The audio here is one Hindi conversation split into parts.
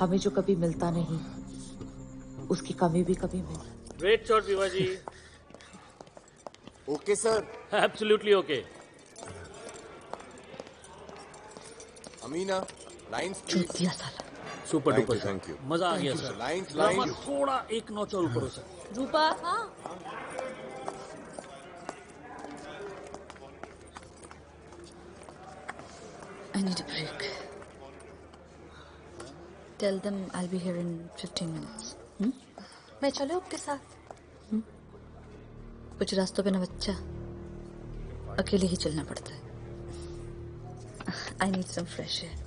हमें जो कभी मिलता नहीं, उसकी कमी भी कभी मिल। ग्रेट शॉट विवाजी। Okay sir. Absolutely okay. Amina, lines चूत प्लीज। दिया साला। Super duper thank you. मजा आ गया सर। Lines drama lines. थोड़ा एक नॉच और ऊपर हो sir. Rupa, I need a break. Tell them I'll be here in 15 minutes. मैं चले आपके साथ? कुछ रास्तों पे ना बच्चा, अकेले ही चलना पड़ता है. I need some fresh air.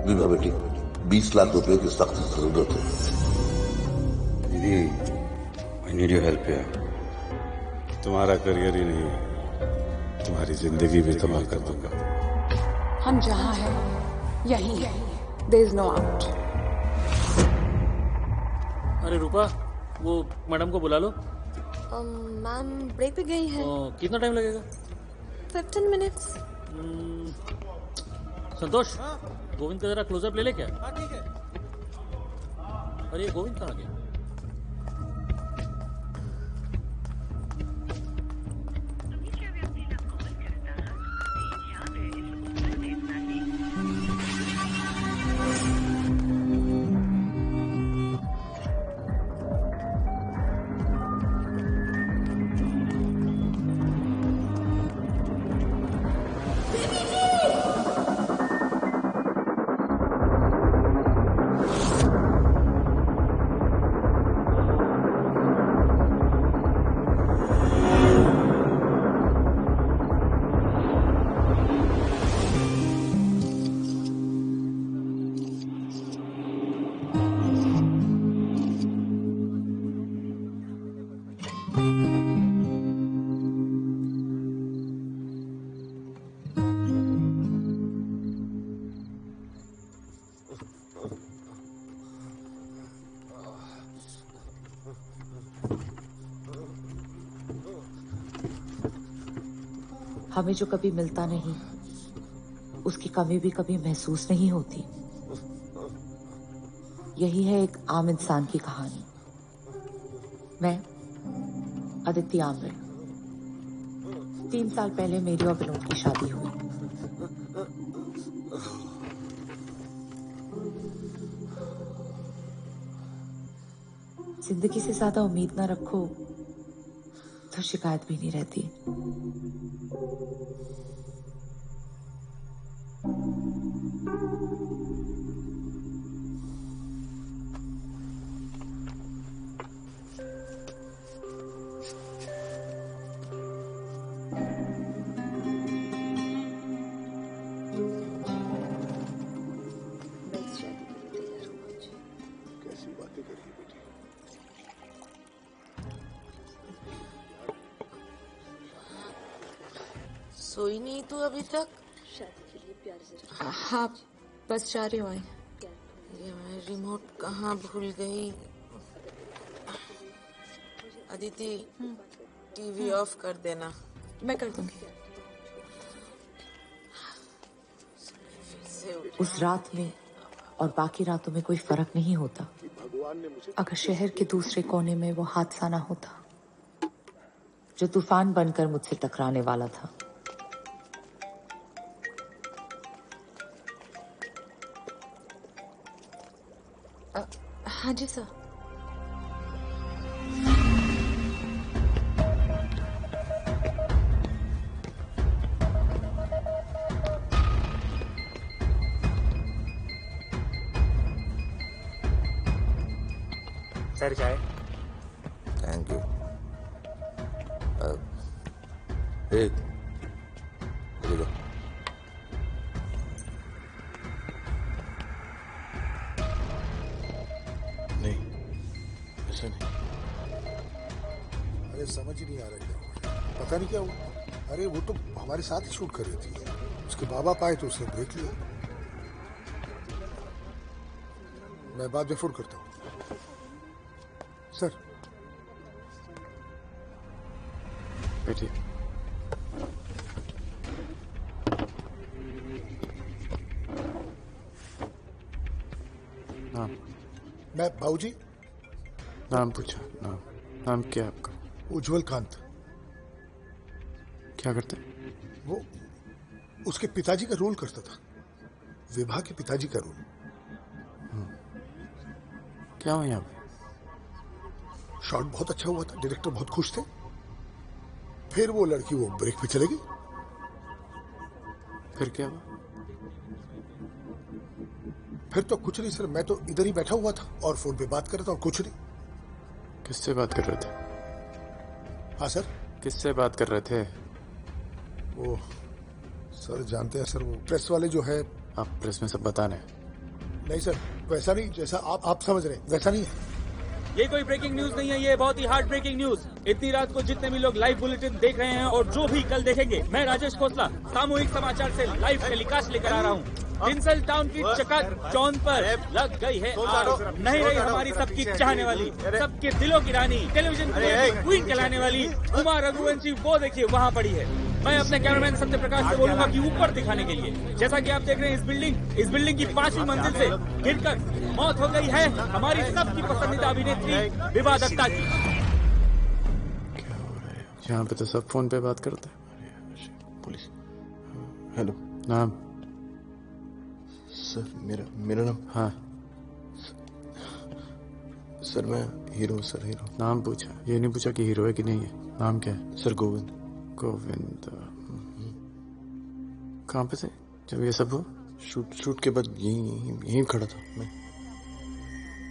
Vibha बेटी, 20 लाख रुपए की सख्त जरूरत है। दीदी, I need your help यार। तुम्हारा करियर ही नहीं, तुम्हारी जिंदगी भी तबाह कर दूंगा। हम जहाँ हैं यहीं है। There is no out. अरे रूपा, वो मैडम को बुला लो। मैम ब्रेक पे गई है। कितना टाइम लगेगा? 15 मिनट्स। संतोष, गोविंद का जरा क्लोजअप ले ले क्या? हाँ ठीक है। अरे गोविंद कहाँ गया? हमें जो कभी मिलता नहीं, उसकी कमी भी कभी महसूस नहीं होती। यही है एक आम इंसान की कहानी। मैं अदिति आमरे। 3 साल पहले मेरी और विनोद की शादी हुई। जिंदगी से ज्यादा उम्मीद ना रखो तो शिकायत भी नहीं रहती। सोई नहीं तू अभी तक? हाँ, बस जा रही हूँ। ये मैं रिमोट कहाँ भूल गई? अदिति, टीवी ऑफ कर देना। मैं कर दूंगी। उस रात में और बाकी रातों में कोई फर्क नहीं होता अगर शहर के दूसरे कोने में वो हादसा ना होता जो तूफान बनकर मुझसे टकराने वाला था। हाँ जी सर। सर चाय। Thank you. देखो नहीं, ऐसा नहीं। पता नहीं क्या हुआ। अरे वो तो हमारे साथ ही शूट कर रही थी, उसके बाबा पाए तो उसने ब्रेक लिया। मैं बाद में फोन करता हूँ सर। बैठिए। नाम? मैं बाबूजी। नाम पूछा। नाम क्या है आपका? उज्जवल कांत। क्या करते? वो उसके पिताजी का रोल करता था, विभा के पिताजी का रोल। क्या हुआ यहाँ पे? शॉट बहुत अच्छा हुआ था, डायरेक्टर बहुत खुश थे। फिर वो लड़की वो ब्रेक पे चले गई। फिर क्या हुआ? फिर तो कुछ नहीं सर, मैं तो इधर ही बैठा हुआ था और फोन पे बात कर रहा था और कुछ नहीं। किससे बात कर रहे थे? हाँ सर। किससे बात कर रहे थे? वो सर जानते हैं सर, वो प्रेस वाले जो है। आप प्रेस में सब बताने? नहीं सर, वैसा नहीं जैसा आप समझ रहे हैं, वैसा नहीं है। ये कोई ब्रेकिंग न्यूज नहीं है, ये बहुत ही हार्ड ब्रेकिंग न्यूज। इतनी रात को जितने भी लोग लाइव बुलेटिन देख रहे हैं और जो भी कल देखेंगे, मैं राजेश खोसला सामूहिक समाचार से लाइव टेलीकास्ट लेकर आ रहा हूँ। किंसल टाउन की चकाचौंध पर लग गई है आग। नहीं रही हमारी सबकी चाहने वाली, सबके दिलों की रानी, टेलीविजन क्वीन कहलाने वाली उमा रघुवंशी, वो देखिए वहाँ पड़ी है। मैं अपने कैमरामैन सत्य प्रकाश से बोलूंगा कि ऊपर दिखाने के लिए। जैसा कि आप देख रहे हैं, इस बिल्डिंग की 5वीं मंजिल से गिरकर मौत हो गई है हमारी सबकी पसंदीदा अभिनेत्री विभा दत्ता की। क्या हो रहा है यहाँ पे? तो सब फोन पे बात करते हैं। पुलिस। हेलो। नाम? सर मेरा नाम। हाँ सर मैं हीरो। Sir hero. नाम पूछा, ये नहीं पूछा कि हीरो है कि नहीं है। नाम क्या है? सर गोविंद। गोविंद। कहाँ पे थे जब ये सब हुआ? शूट के बाद यहीं खड़ा था मैं।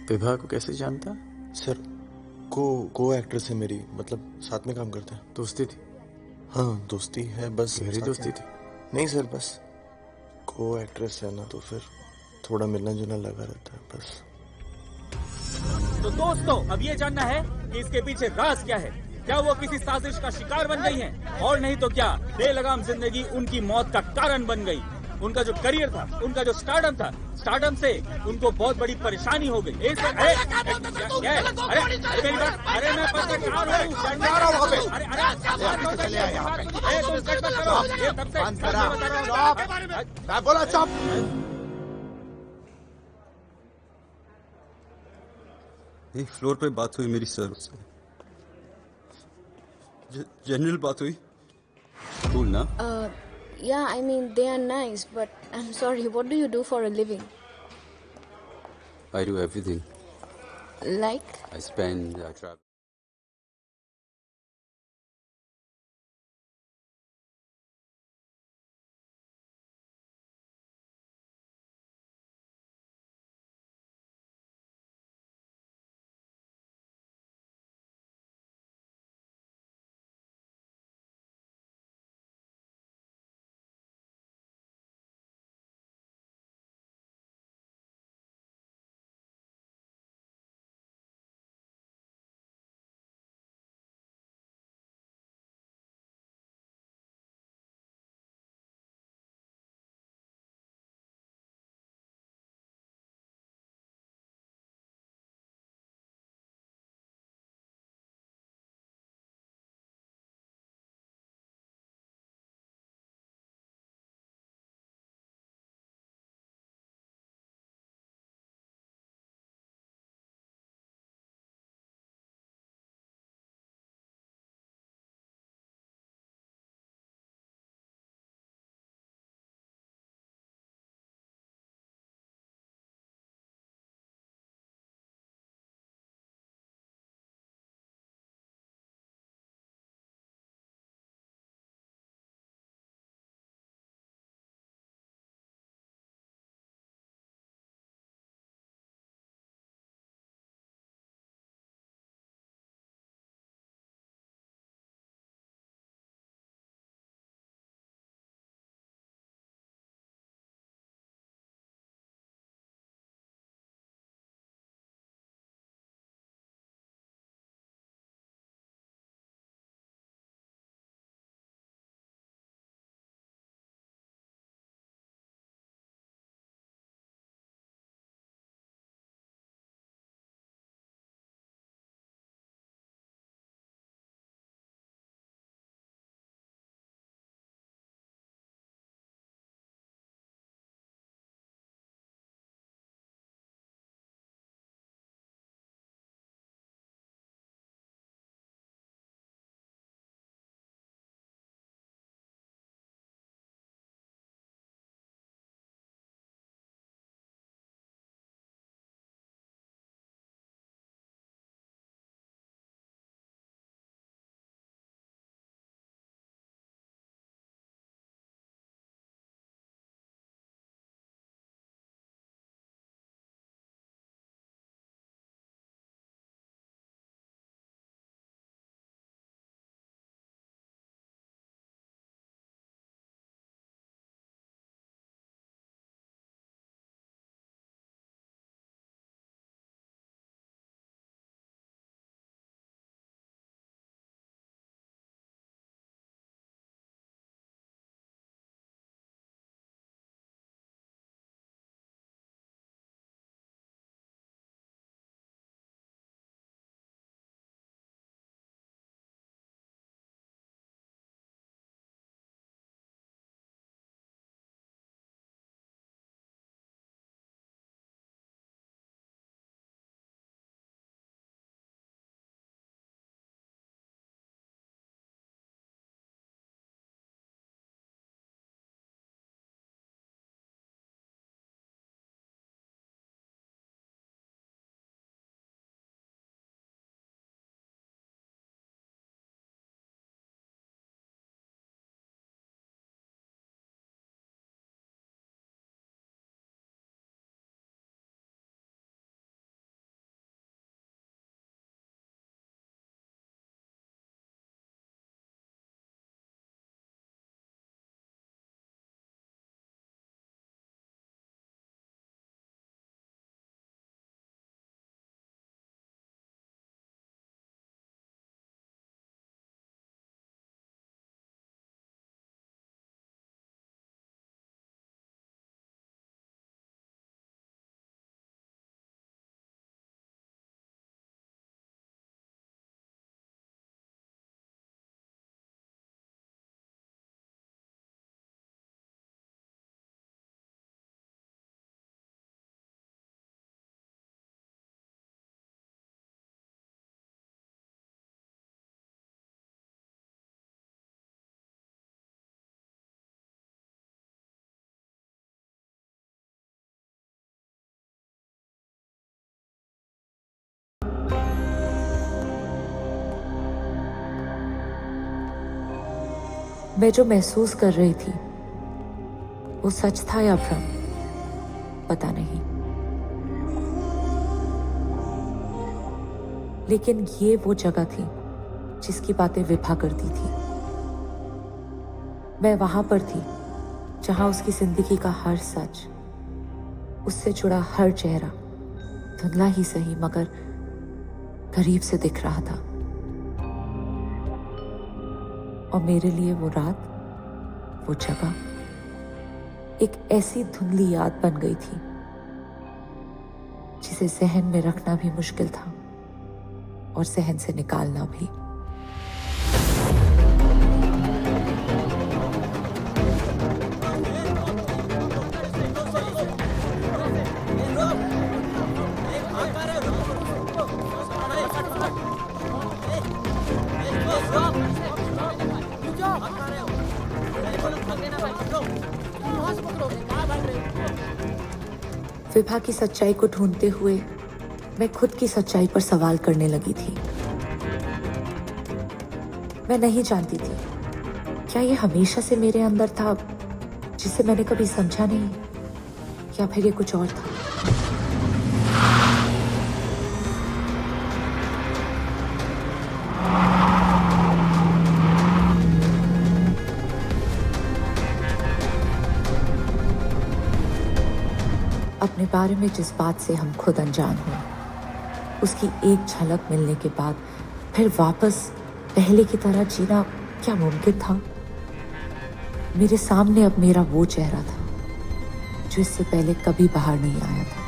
विभा को कैसे जानता? सर को एक्ट्रेस है मेरी, मतलब साथ में काम करते हैं। दोस्ती थी? हाँ दोस्ती है, बस गहरी दोस्ती थी? नहीं सर, बस को एक्ट्रेस है ना, तो फिर थोड़ा मिलना जुलना लगा रहता है बस। तो दोस्तों, अब ये जानना है कि इसके पीछे राज क्या है। क्या वो किसी साजिश का शिकार बन गई हैं? और नहीं तो क्या बेलगाम जिंदगी उनकी मौत का कारण बन गई। उनका जो करियर था, उनका जो स्टारडम था, स्टारडम से उनको बहुत बड़ी परेशानी हो गई। अरे मैं पत्रकार हूँ। बोला चुप। एक फ्लोर पे बात हुई मेरी सर से, जनरल बात हुई। कूल ना? Yeah, I mean, they are nice, but I'm sorry, what do you do for a living? I do everything. Like? I travel. मैं जो महसूस कर रही थी वो सच था या भ्रम, पता नहीं। लेकिन ये वो जगह थी जिसकी बातें विभा करती थी। मैं वहां पर थी जहां उसकी जिंदगी का हर सच, उससे जुड़ा हर चेहरा, धुंधला ही सही मगर करीब से दिख रहा था। और मेरे लिए वो रात, वो जगह एक ऐसी धुंधली याद बन गई थी जिसे जहन में रखना भी मुश्किल था और जहन से निकालना भी। विभा की सच्चाई को ढूंढते हुए मैं खुद की सच्चाई पर सवाल करने लगी थी। मैं नहीं जानती थी क्या ये हमेशा से मेरे अंदर था जिसे मैंने कभी समझा नहीं, या फिर ये कुछ और था। अपने बारे में जिस बात से हम खुद अनजान हुए, उसकी एक झलक मिलने के बाद फिर वापस पहले की तरह जीना क्या मुमकिन था? मेरे सामने अब मेरा वो चेहरा था जो इससे पहले कभी बाहर नहीं आया था।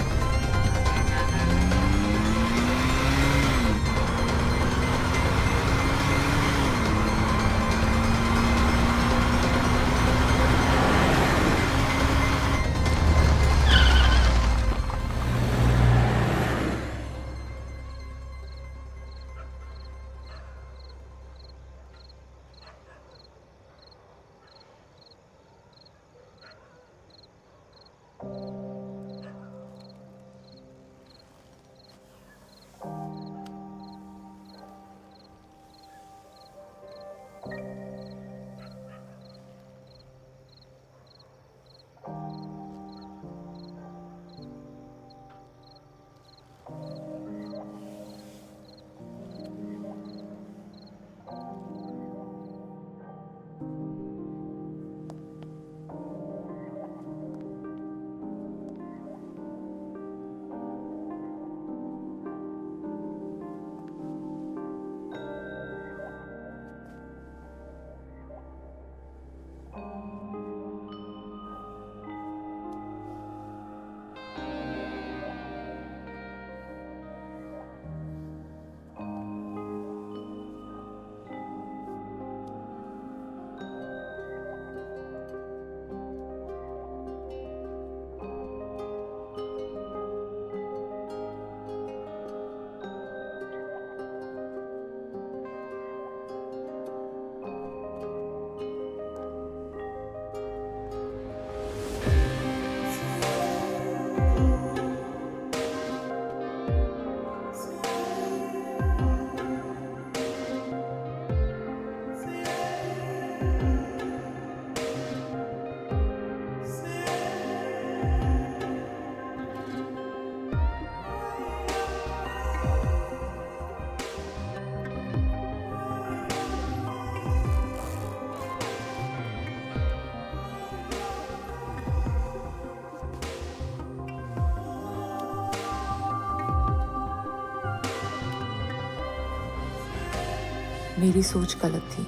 मेरी सोच गलत थी।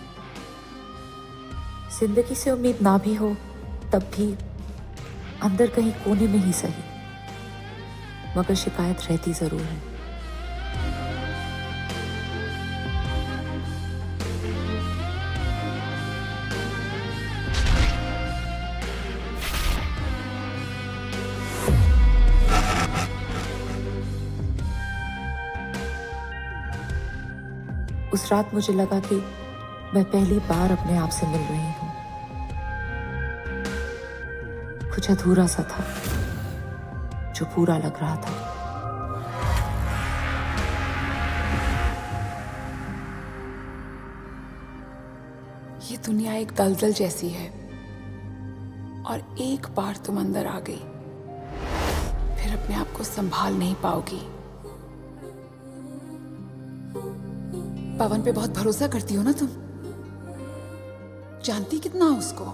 जिंदगी से उम्मीद ना भी हो तब भी अंदर कहीं कोने में ही सही, मगर शिकायत रहती जरूर है। उस रात मुझे लगा कि मैं पहली बार अपने आप से मिल रही हूं। कुछ अधूरा सा था जो पूरा लग रहा था। ये दुनिया एक दलदल जैसी है और एक बार तुम अंदर आ गई फिर अपने आप को संभाल नहीं पाओगी। पवन पे बहुत भरोसा करती हो ना तुम, जानती कितना उसको।